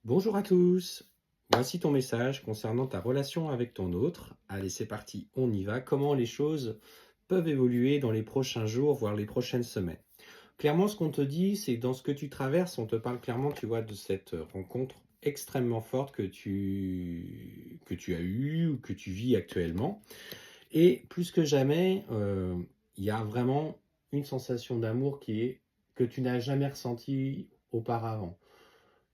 Bonjour à tous, voici ton message concernant ta relation avec ton autre. Allez, c'est parti, on y va. Comment les choses peuvent évoluer dans les prochains jours, voire les prochaines semaines. Clairement, ce qu'on te dit, c'est dans ce que tu traverses, on te parle clairement, tu vois, de cette rencontre extrêmement forte que tu as eue ou que tu vis actuellement. Et plus que jamais, il y a vraiment une sensation d'amour que tu n'as jamais ressentie auparavant.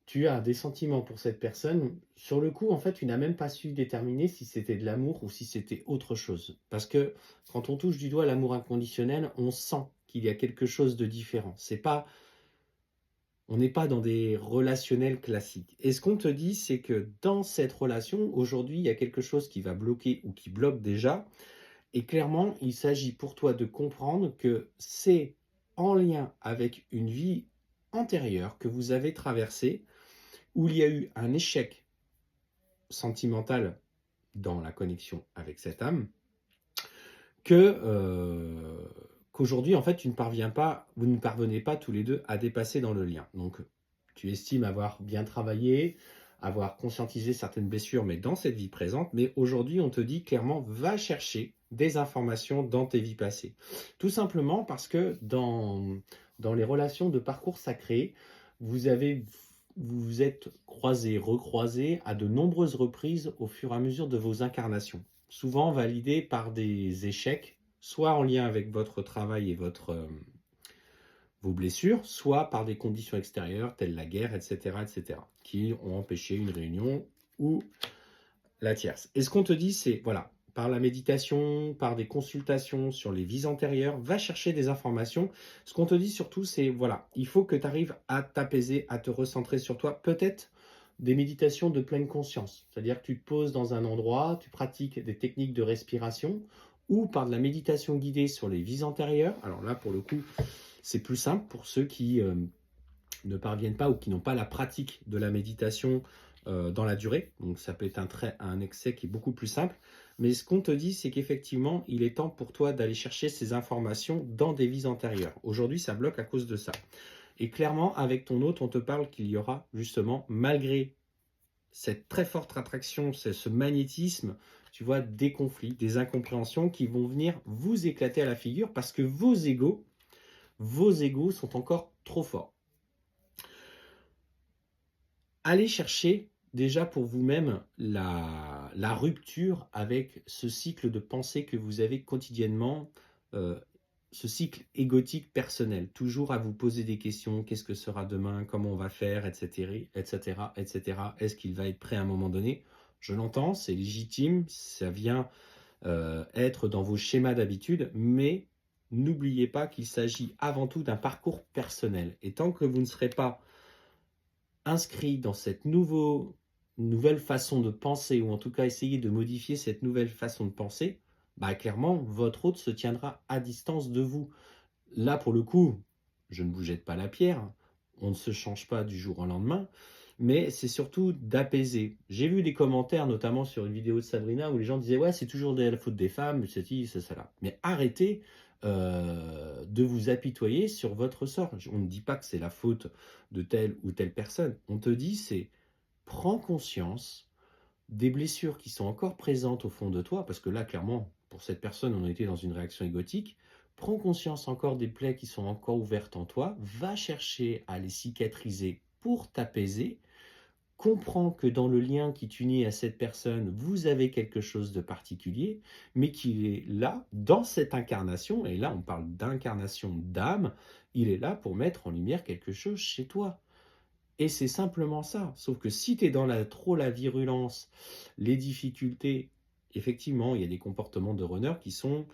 Tu as des sentiments pour cette personne. Sur le coup, en fait, tu n'as même pas su déterminer si c'était de l'amour ou si c'était autre chose. Parce que quand on touche du doigt l'amour inconditionnel, on sent qu'il y a quelque chose de différent. C'est pas, on n'est pas dans des relationnels classiques. Et ce qu'on te dit, c'est que dans cette relation, aujourd'hui, il y a quelque chose qui va bloquer ou qui bloque déjà. Et clairement, il s'agit pour toi de comprendre que c'est en lien avec une vie antérieure que vous avez traversée où il y a eu un échec sentimental dans la connexion avec cette âme, que qu'aujourd'hui en fait vous ne parvenez pas tous les deux à dépasser dans le lien. Donc tu estimes avoir bien travaillé, avoir conscientisé certaines blessures, mais dans cette vie présente. Mais aujourd'hui, on te dit clairement, va chercher des informations dans tes vies passées. Tout simplement parce que dans les relations de parcours sacré, vous avez vous vous êtes croisés, recroisés à de nombreuses reprises au fur et à mesure de vos incarnations, souvent validées par des échecs, soit en lien avec votre travail et vos blessures, soit par des conditions extérieures telles la guerre, etc., etc., qui ont empêché une réunion ou la tierce. Et ce qu'on te dit, c'est, voilà, par la méditation, par des consultations sur les vies antérieures, va chercher des informations. Ce qu'on te dit surtout, c'est, voilà, il faut que tu arrives à t'apaiser, à te recentrer sur toi. Peut-être des méditations de pleine conscience, c'est-à-dire que tu te poses dans un endroit, tu pratiques des techniques de respiration, ou par de la méditation guidée sur les vies antérieures. Alors là, pour le coup, c'est plus simple pour ceux qui ne parviennent pas ou qui n'ont pas la pratique de la méditation dans la durée. Donc ça peut être un excès qui est beaucoup plus simple. Mais ce qu'on te dit, c'est qu'effectivement, il est temps pour toi d'aller chercher ces informations dans des vies antérieures. Aujourd'hui, ça bloque à cause de ça. Et clairement, avec ton hôte, on te parle qu'il y aura justement, malgré cette très forte attraction, ce magnétisme, tu vois, des conflits, des incompréhensions qui vont venir vous éclater à la figure parce que vos égos sont encore trop forts. Allez chercher déjà pour vous-même la rupture avec ce cycle de pensée que vous avez quotidiennement, euh, ce cycle égotique personnel, toujours à vous poser des questions, qu'est-ce que sera demain, comment on va faire, etc., etc., etc. Est-ce qu'il va être prêt à un moment donné? Je l'entends, c'est légitime, ça vient être dans vos schémas d'habitude, mais n'oubliez pas qu'il s'agit avant tout d'un parcours personnel. Et tant que vous ne serez pas inscrit dans cette nouvelle façon de penser, ou en tout cas essayer de modifier cette nouvelle façon de penser, bah clairement, votre hôte se tiendra à distance de vous. Là, pour le coup, je ne vous jette pas la pierre, on ne se change pas du jour au lendemain, mais c'est surtout d'apaiser. J'ai vu des commentaires, notamment sur une vidéo de Sabrina, où les gens disaient « Ouais, c'est toujours la faute des femmes, c'est ci, c'est cela ». Mais arrêtez de vous apitoyer sur votre sort. On ne dit pas que c'est la faute de telle ou telle personne. On te dit, c'est prends conscience des blessures qui sont encore présentes au fond de toi, parce que là, clairement, pour cette personne, on était dans une réaction égotique. Prends conscience encore des plaies qui sont encore ouvertes en toi, va chercher à les cicatriser pour t'apaiser. Comprends que dans le lien qui t'unit à cette personne, vous avez quelque chose de particulier, mais qu'il est là, dans cette incarnation, et là on parle d'incarnation d'âme, il est là pour mettre en lumière quelque chose chez toi. Et c'est simplement ça. Sauf que si tu es dans trop la virulence, les difficultés, effectivement, il y a des comportements de runner qui sont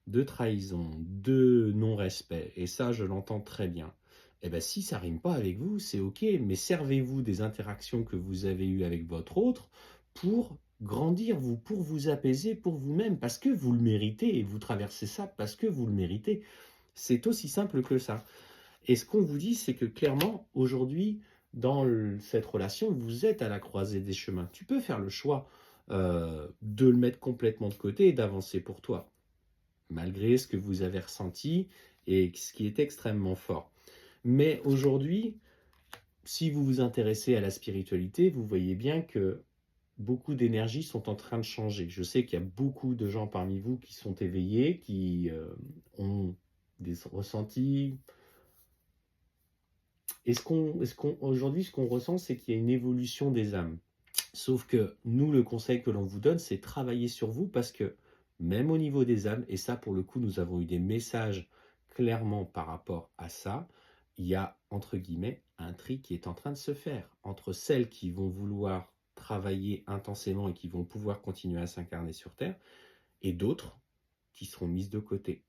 de trahison, de non-respect. Et ça, je l'entends très bien. Eh bien, si ça rime pas avec vous, c'est OK, mais servez-vous des interactions que vous avez eues avec votre autre pour grandir, pour vous apaiser, pour vous-même, parce que vous le méritez, et vous traversez ça parce que vous le méritez. C'est aussi simple que ça. Et ce qu'on vous dit, c'est que clairement, aujourd'hui, dans cette relation, vous êtes à la croisée des chemins. Tu peux faire le choix de le mettre complètement de côté et d'avancer pour toi, malgré ce que vous avez ressenti et ce qui est extrêmement fort. Mais aujourd'hui, si vous vous intéressez à la spiritualité, vous voyez bien que beaucoup d'énergies sont en train de changer. Je sais qu'il y a beaucoup de gens parmi vous qui sont éveillés, qui ont des ressentis. Aujourd'hui, ce qu'on ressent, c'est qu'il y a une évolution des âmes. Sauf que nous, le conseil que l'on vous donne, c'est travailler sur vous parce que même au niveau des âmes, et ça pour le coup, nous avons eu des messages clairement par rapport à ça, il y a entre guillemets un tri qui est en train de se faire entre celles qui vont vouloir travailler intensément et qui vont pouvoir continuer à s'incarner sur Terre et d'autres qui seront mises de côté,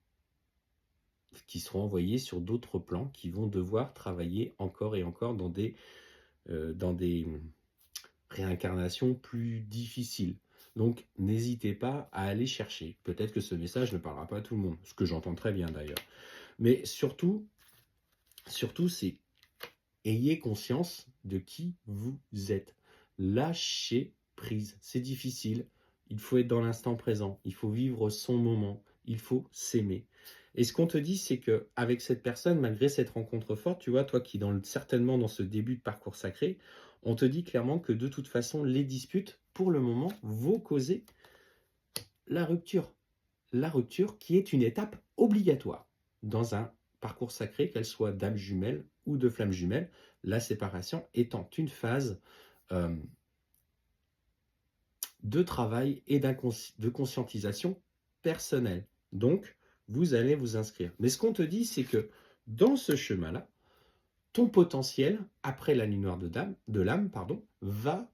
qui seront envoyées sur d'autres plans, qui vont devoir travailler encore et encore dans des réincarnation plus difficile. Donc, n'hésitez pas à aller chercher. Peut-être que ce message ne parlera pas à tout le monde, ce que j'entends très bien d'ailleurs. Mais surtout, c'est ayez conscience de qui vous êtes. Lâchez prise. C'est difficile. Il faut être dans l'instant présent. Il faut vivre son moment. Il faut s'aimer. Et ce qu'on te dit, c'est que avec cette personne, malgré cette rencontre forte, tu vois, toi qui es certainement dans ce début de parcours sacré, on te dit clairement que de toute façon, les disputes, pour le moment, vont causer la rupture. La rupture qui est une étape obligatoire dans un parcours sacré, qu'elle soit d'âme jumelle ou de flamme jumelle, la séparation étant une phase de travail et de conscientisation personnelle. Donc, vous allez vous inscrire. Mais ce qu'on te dit, c'est que dans ce chemin-là, ton potentiel, après la nuit noire de l'âme, va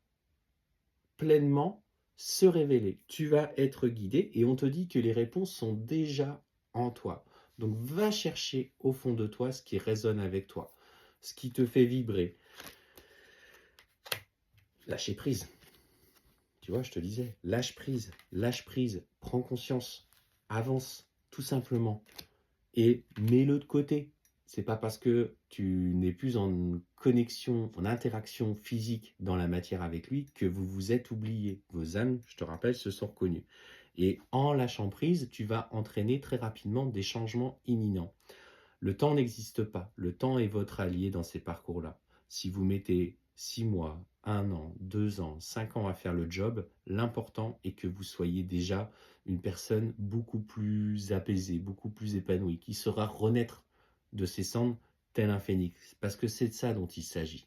pleinement se révéler. Tu vas être guidé et on te dit que les réponses sont déjà en toi. Donc, va chercher au fond de toi ce qui résonne avec toi, ce qui te fait vibrer. Lâcher prise. Tu vois, je te disais, lâche prise, prends conscience, avance, tout simplement, et mets-le de côté. C'est pas parce que tu n'es plus en connexion, en interaction physique dans la matière avec lui que vous vous êtes oubliés. Vos âmes, je te rappelle, se sont reconnues. Et en lâchant prise, tu vas entraîner très rapidement des changements imminents. Le temps n'existe pas. Le temps est votre allié dans ces parcours-là. Si vous mettez 6 mois, 1 an, 2 ans, 5 ans à faire le job, l'important est que vous soyez déjà une personne beaucoup plus apaisée, beaucoup plus épanouie, qui saura renaître de ses cendres tel un phénix. Parce que c'est de ça dont il s'agit.